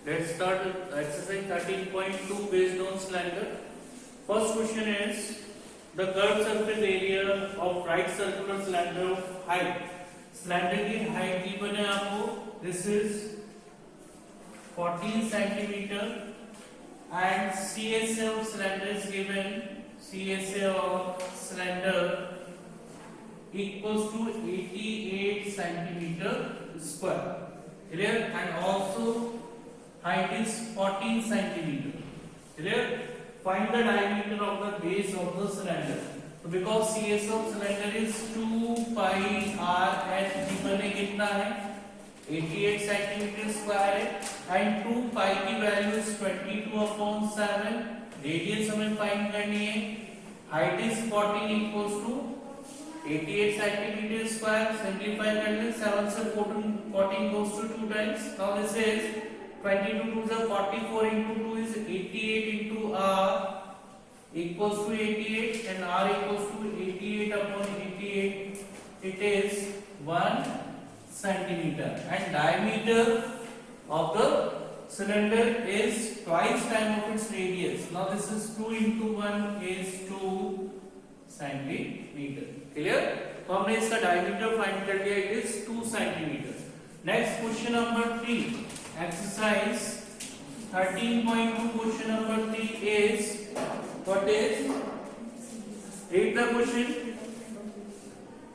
Let's start with exercise 13.2 based on slender. First question is the curved surface area of right circular cylinder of height. Cylinder की height given है आपको. This is 14 centimeter and CSA of cylinder is given. CSA of cylinder equals to 88 centimeter square. Clear? And also height is 14 centimeter. Clear? Find the diameter of the base of the cylinder. So because CS of cylinder is 2 pi r and given है कितना है 88 centimeter square है and 2 pi की value is 22/7. Radius हमें find करनी है. Height is 14 equals to 88 centimeter square. Simplify कर ले 7 से 14 goes to 2 times. Now this is 22 to the 44 into 2 is 88 into r equals to 88 and r equals to 88 upon 88. It is 1 centimeter and diameter of the cylinder is twice time of its radius. Now this is 2 into 1 is 2 centimeter. Clear? तो हमने इसका diameter find कर लिया. It is 2 centimeter. Next question number 3. Exercise 13.2 question number 3 is what is? Read the question.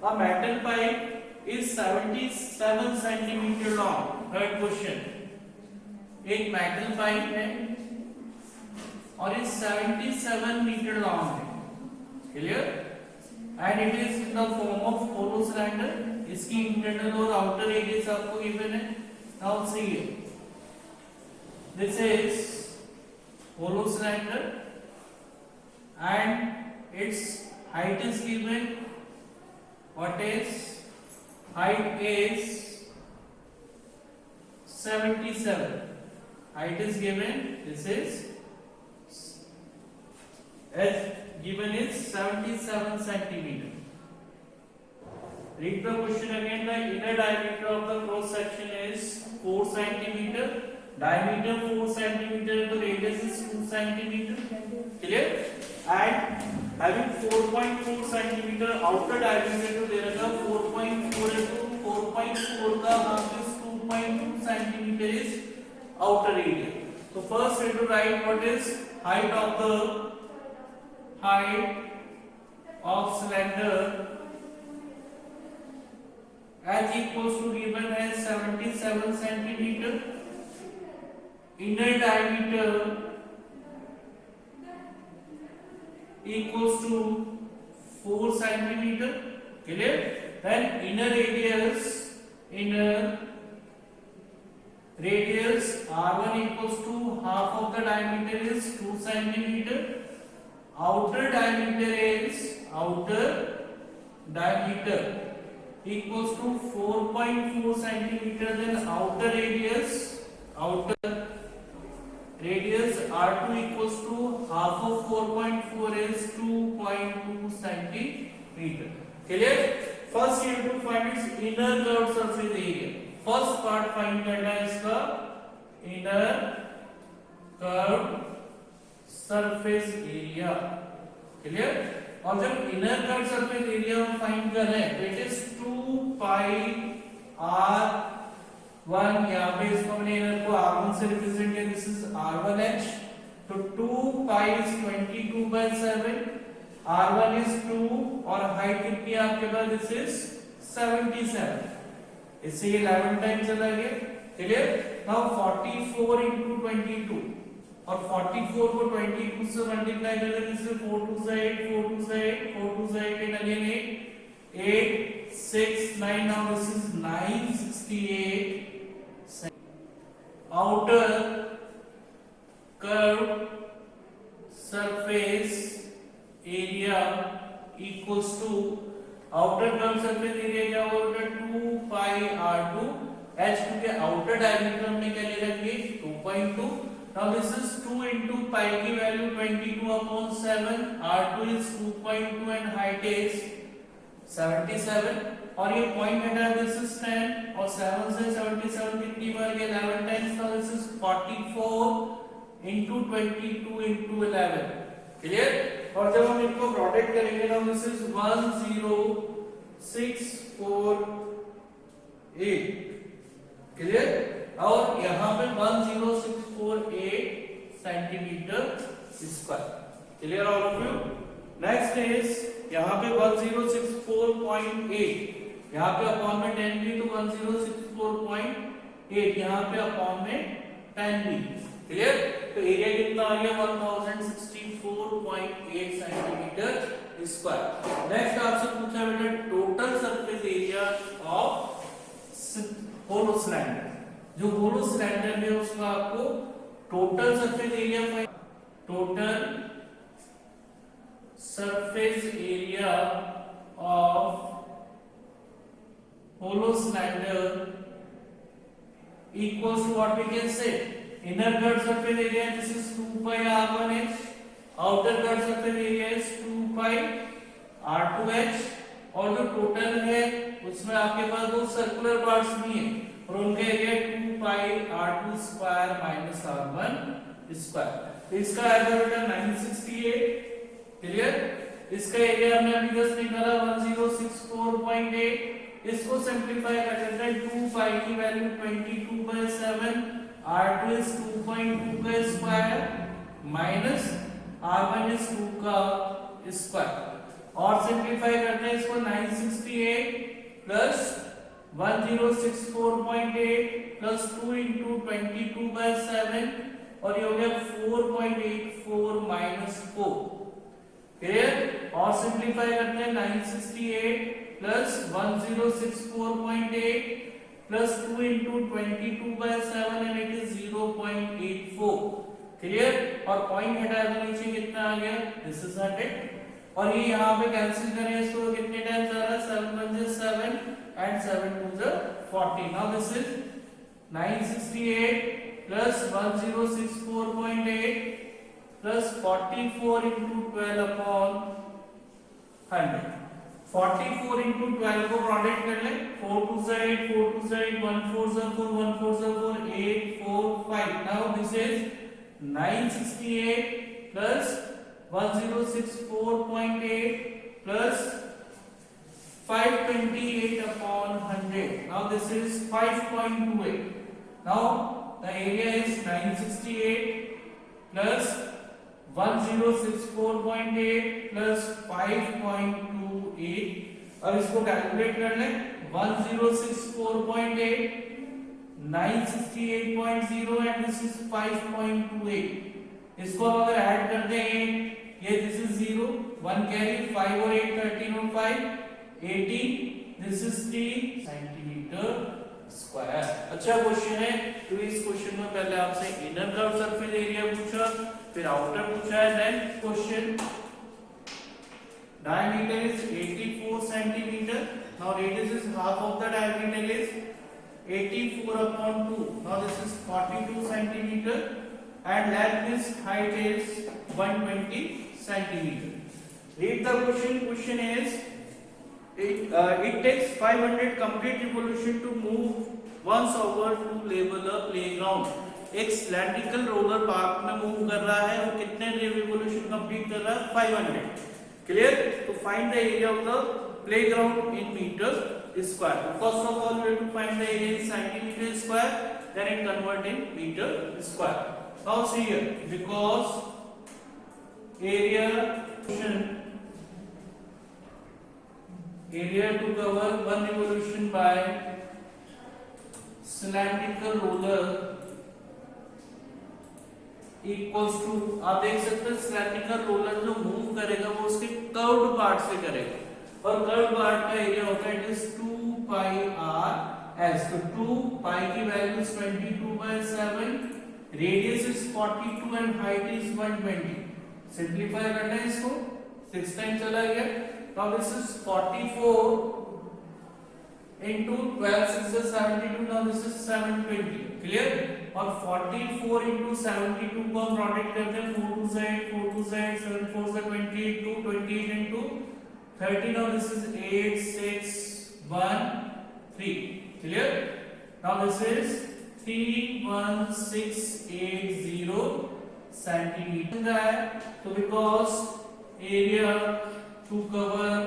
A metal pipe is 77 centimeter long. Third question. एक metal pipe है और ये 77 metre long है. Clear? And it is in the form of hollow cylinder. इसकी internal और outer radius आपको given है. Now see it. This is hollow cylinder and its height is given. What is height is 77. Height is given. This is as given is 77 centimeter. Read the question again. The inner diameter of the cross section is 4 centimeter. Diameter 4 centimeter, the radius is 2 centimeter. Clear? And having 4.4 centimeter outer diameter तो दे रखा 4.4 into 4.4 का half is 2.2 centimeter is outer radius. So first we have to write what is height of cylinder as equals to given as 77 centimeter. Inner diameter equals to 4 centimeter. Clear? Then inner radius R1 equals to half of the diameter is 2 centimeter. Outer diameter equals to 4.4 centimeter. Then outer radius R2 equals to half of 4.4 is 2.2 centimeter. Clear? First you have to find its inner curved surface area. First part find करना है इसका inner curved surface area. Clear? और जब inner curved surface area हम find कर रहे हैं तो it is 2 pi r 1 यहाँ पे इसको हमने इनर को R1 से रिप्रेजेंट किया. This is R1H. तो 2 pi is 22/7. R1 is 2 और हाइट कितनी है आपके पास? This is 77. इससे ये 11 टाइम चला गया. क्लियर? नाउ 44 into 22 और 44 को 22 से मल्टीप्लाई कर दें. This is 4 2 8 4 2 8 4 2 8 and again 8 6 9. now this is 968. outer curved surface area equals to outer curved surface area क्या होगा 2 pi r2 h क्योंकि outer diameter हमने क्या ले रखी 2.2. now this is 2 into pi की value 22/7. r2 is 2.2 and height is 77. और ये पॉइंट हटा दिस इज 10 और 7 से 77 कितनी बार गया 11 टाइम्स, तो this is 44 into 22 into 11 clear. और जब हम इनको प्रोडक्ट करेंगे ना दिस इज 10648 क्लियर। और यहाँ पे 10648 centimetre square clear all of you. Next is यहाँ पे 1064.8 यहाँ पे अपॉन में 10 भी तो 1064.8 यहाँ पे अपॉन में 10 भी क्लियर। तो एरिया कितना आ गया 1064.8 सेंटीमीटर स्क्वायर। नेक्स्ट आपसे पूछा बेटा total surface area of hollow cylinder. जो होलो सिलेंडर है उसका आपको total surface area total surface area of hollow cylinder equals to what we can say inner cut surface area this is 2 pi r1h, outer cut surface area is 2 pi r2h और जो total है उसमें आपके पास वो circular parts नहीं है और उनका area 2 pi r2 square minus r1 square. तो इसका आएगा बेटा 968 क्लियर। इसका एरिया हमने अभी जस्ट निकाला 1064.8। इसको सिंपलीफाई कर देते हैं 2 पाई की वैल्यू 22/7 r2 इज 2.2 का स्क्वायर माइनस r1 इज 2 का स्क्वायर और सिंपलीफाई करते हैं इसको 968 प्लस 1064.8 प्लस 2 into 22/7 और ये हो गया 4.84 माइनस 4 क्लियर। और सिंपलीफाई करते हैं 968 plus 1064.8 plus 2 into 22/7 and it is 0.84 clear. और पॉइंट हटाया तो नीचे कितना आ गया दिस इज 100 और ये यहाँ पे कैंसिल करें इसको कितने टाइम्स आ रहा है 7 1 is 7 and 7 2 is 40। Now this is 968 plus 1064.8 plus 44 into 12 upon 100। 44 into 12 को प्रोडक्ट कर ले 4 2 से 8 4 2 से 8 1 4 से 4 1 4 से 4 8 4 5। Now this is 968 plus 1064.8 plus 528 upon 100. Now this is 5.28. Now the area is 968 plus 1064.8 plus 5.28. अब इसको कैलकुलेट कर लें 1064.8 968.0 and this is 5.28. इसको हम अगर ऐड कर दें ये दिस इज 0 1 कैरी 5 और 8 13 और 5 18 दिस इज 3 सेंटीमीटर स्क्वायर। अच्छा क्वेश्चन है। तो इस क्वेश्चन में पहले आपसे इनर कर्व सरफेस एरिया पूछा फिर आउटर पूछा है। Then question diameter is 84 centimeter. Now radius is half of the diameter is 84 upon 2. Now this is 42 centimeter and length is height is 120 centimeter. Read the question. Question is it takes 500 complete revolution to move once over to level a playground. एक cylindrical roller park में move कर रहा है और कितने revolution complete कर रहा है 500 clear. To find the area of the playground in meters square. First of all we have to find the area in centimeter square then it convert in meter square. Now see here because area to cover one revolution by cylindrical roller equals to आप देख सकते हैं cylindrical roller जो move करेगा वो उसके curved part से करेगा और कर्व्ड पार्ट का एरिया होता है it is 2 pi r s। तो 2 pi की value is 22/7 radius is 42 and height is 120। Simplify करना है इसको 6 टाइम चला गया तो this is 44 into 12 6 is 72 now this is 720 clear। और 44 into 72 को हम प्रोडक्ट करते हैं 4 2 से 8 4 2 से 8 7 4 से 28 2 28 into 30 now this is 8 6 613. Clear? Now this is 31680 centimeter. So because area to cover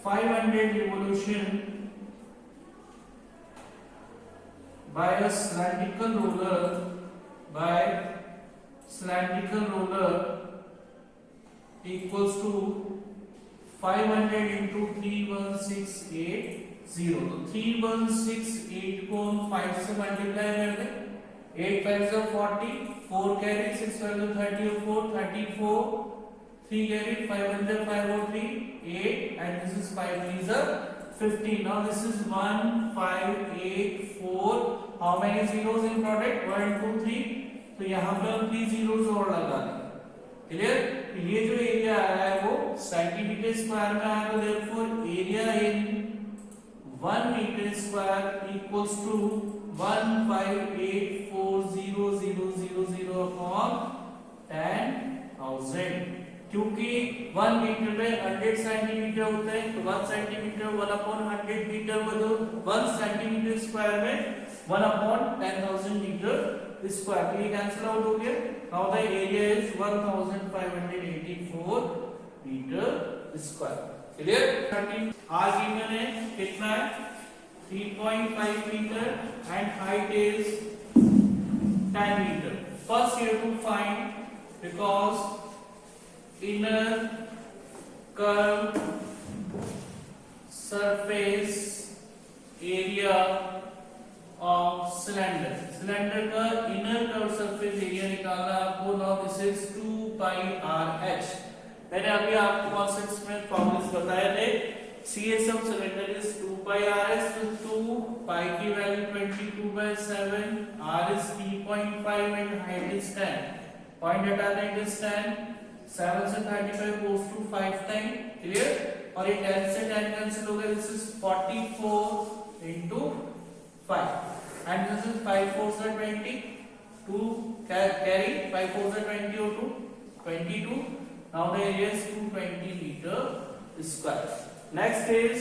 500 revolution by a cylindrical roller equals to 500 into 31680. तो 3168 को हम 5 से मल्टीप्लाई कर दें, 8 5 से 40, 4 कैरी, 6 5 से 34, 34, 3 carry, 5 1 5 or 3, 8, and this is 5 3 is 15. Now this is 1 5 8 4. How many zeros in product? 1 2 3. तो यहाँ पे हम 3 zeros और लगा दें. क्लियर? ये जो एरिया आया है वो सेंटीमीटर स्क्वायर में आया, तो therefore area in 1 metre square equals to 1584000 upon 10,000. क्योंकि 1 मीटर में 100 सेंटीमीटर होते हैं, तो 1 सेंटीमीटर 1/100 मीटर, मतलब 1 सेंटीमीटर स्क्वायर में 1/10,000 मीटर स्क्वायर. तो ये कैंसिल आउट हो गया. Now the area is 1584 metre square. Clear? 13 are given है, कितना है? 3.5 metre and height is 10 metre. First you have to find, because inner curved surface area of cylinder. Cylinder का inner curved surface area निकालना आपको. Now this is 2 pi r h. मैंने अभी आपको concepts में फॉर्मूलास बताए थे. CSM cylinder is 2 pi r h. तो 2 pi की value 22/7, r is 3.5 and height is 10. Point हटा दें, it is 10. 7 से 35 goes to 5 टाइम. क्लियर? और ये 10 से 10 कैंसिल हो गया. This is 44 into 5 and this is 5 4 से 20, 2 carry, 5 4 से 20 or 2 22. Now the area is 220 meter square. Next is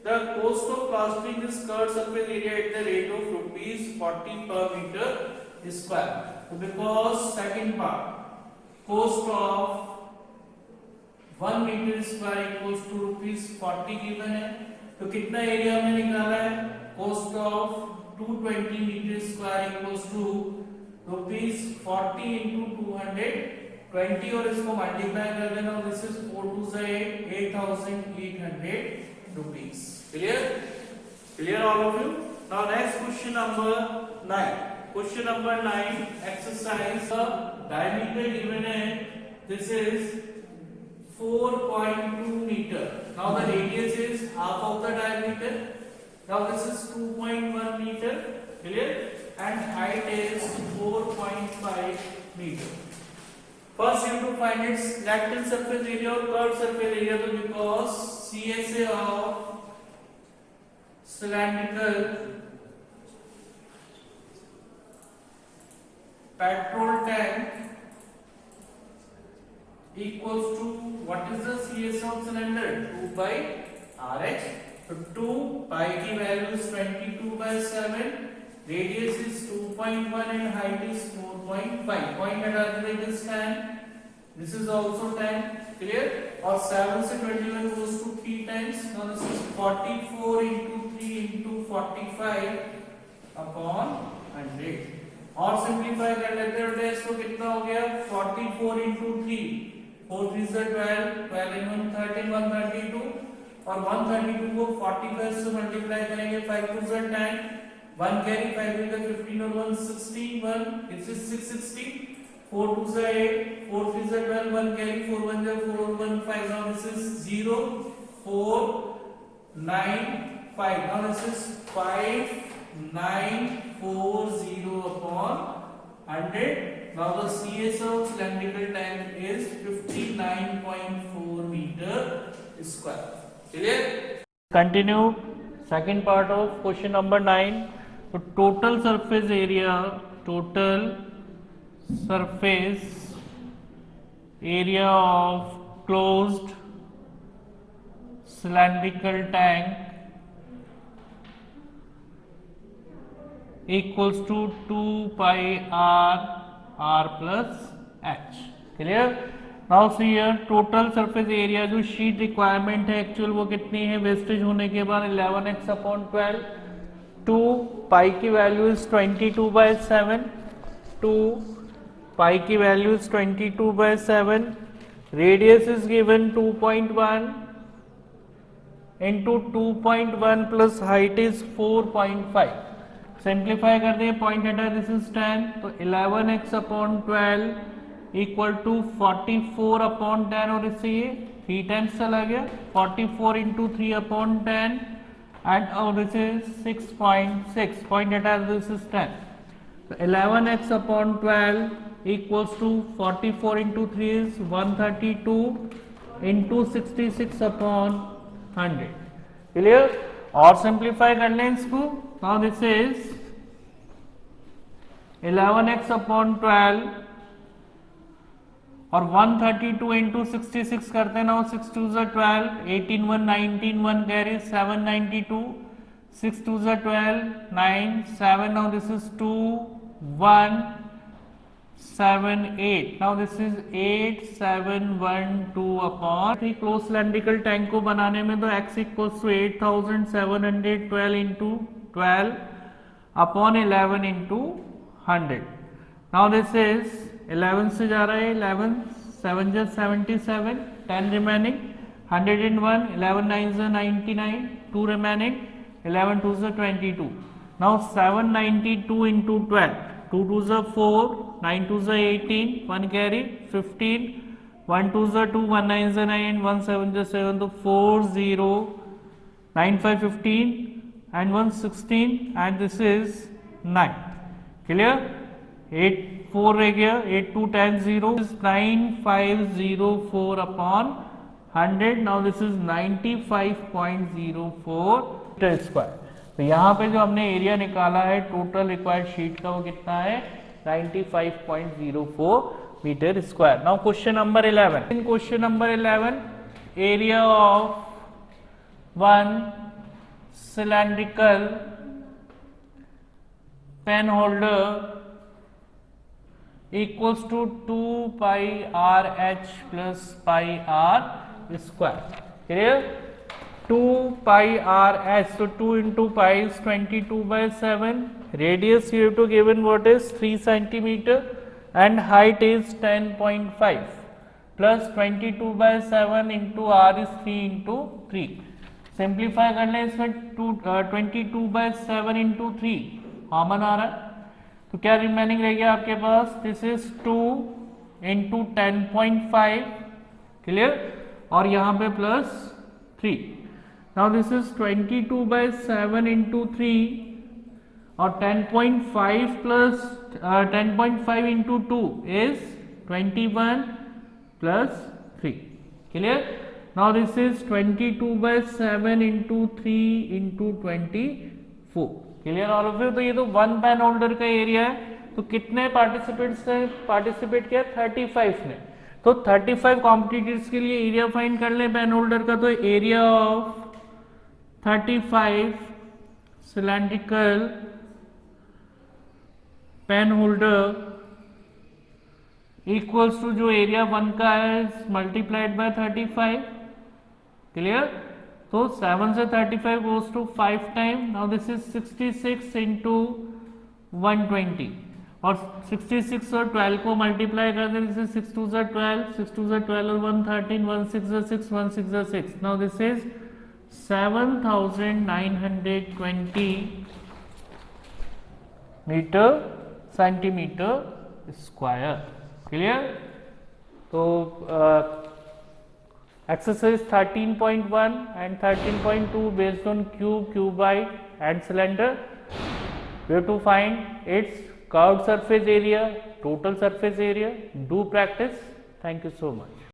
the cost of plastering this curved surface area at the rate of ₹40 per meter square. So because second part, cost of 1 metre square equals to ₹40 given है. तो कितना area में निकाला है? Cost of 220 metre square equals to ₹40 into 220 और इसको multiply कर देना. दिस इज 4 2 से 8,800 rupees. Clear? Clear all of you? Now next question number 9. Question number 9, exercise. The diameter given है, this is 4.2 meter. Now the radius is half of the diameter. Now this is 2.1 meter. Clear? And height is 4.5 meter. First you have to find its rectangular surface area or curved surface area. So because CSA of cylindrical petrol tank equals to, what is the CS of cylinder? 2 by RH. So 2 pi की value is 22/7, radius is 2.1 and height is 4.5. Point हटा दें, it is 10. This is also 10. Clear? और 7 से 21 goes to 3 times. Now this is 44 into 3 into 45 upon 100. और simplify कर लेते हैं. इसको कितना हो गया? 44 into 3, 4 3 से 12, 12 in 1 13, 132. और 132 को 45 से मल्टीप्लाई करेंगे, 5 2 से 10, 1 कैरी, 5 3 से 15 और 1 16, 1 this is 660, 4 2 से 8, 4 3 से 12, 1 carry, 4 1 से 4 और 1 5. Now this is 0 4 9 5. Now this is 5940 upon 100. Now the CS of cylindrical tank is 59.4 meter square. Clear? Continue. Second part of question number 9. So total surface area of closed cylindrical tank equals to 2 pi r plus h. Clear? Now see here total surface area जो sheet requirement है actual वो कितनी है wastage होने के बाद 11x upon 12. 2 पाई की value is 22/7. 2 पाई की value is 22/7. Radius is given 2.1 into 2.1 plus height is 4.5. Simplify कर दिए पॉइंट हटा दिस इज 10 तो 11x upon 12 equal to 44 upon 10 और इससे ये 3 टाइम्स चला गया 44 इंटू 3 अपॉन 10 एंड और दिस इज 6.6 पॉइंट हटा दिस इज 10 तो 11x upon 12 equals to 44 into 3 is 132 into 66 upon 100. Clear? और सिंप्लीफाई कर लें इसको. Now this is 11x upon 12 और 132 इंटू 66 करते हैं ना 6 2 12 18 1 19 1 carry 792 6 2 12 9 7 now this is 2 1 7 8 now this is 8 7 1 2 upon 3 close cylindrical tank को बनाने में तो x equals to 8712 into 12 upon 11 into 100. Now this is 11 से जा रहा है 11 7 जा 77 10 रिमेनिंग 101 11 9 जा 99 2 रिमेनिंग 11 2 जा 22. नाउ 792 इंटू 12 2 2 जा 4 9 2 जा 18 1 कैरी 15 1 2 जा 2 1 9 जा 9 1 7 जा 7 तो 4 0 9 5 15 and 1 16 and this is 9. Clear? 8 4 रह गया 8 2 10 0 is 9504 upon 100. Now this is 95.04 metre square. तो यहाँ पे जो हमने एरिया निकाला है टोटल रिक्वायर्ड शीट का वो कितना है 95.04 metre square. Now question number 11. In question number 11 area of one cylindrical pen holder equals to 2 pi r h plus pi r square. Clear? 2 pi r h so 2 into pi is 22/7. Radius you have to given what is 3 centimeter and height is 10.5 plus 22/7 into r is 3 into 3. Simplify कर लें इसमें 22/7 into 3 common आ रहा है तो क्या remaining रह गया आपके पास दिस इज 2 इंटू 10.5. क्लियर? और यहाँ पे plus 3. Now this is 22/7 into 3 और 10.5 plus 10.5 into 2 is 21 plus 3. Clear? Now this is 22/7 into 3 into 24. Clear all of you? तो ये तो वन पेन होल्डर का एरिया है तो कितने पार्टिसिपेंट्स ने पार्टिसिपेट किया 35 ने. तो 35 कॉम्पिटिटर्स के लिए एरिया फाइंड कर ले पेन होल्डर का. तो area of 35 cylindrical pen holder equals to जो एरिया वन का है मल्टीप्लाइड बाय 35. क्लियर? तो 7 से 35 goes to 5 time. Now this is 66 into 120 और 66 और 12 को मल्टीप्लाई कर दें दिस इज 6 2 12 6 2 12 और 1 13 1 6 6 1 6 6. Now this is 7920 metre centimetre square. Clear? तो exercise 13.1 and 13.2 based on cube, cuboid and cylinder. We have to find its curved surface area, total surface area. Do practice. Thank you so much.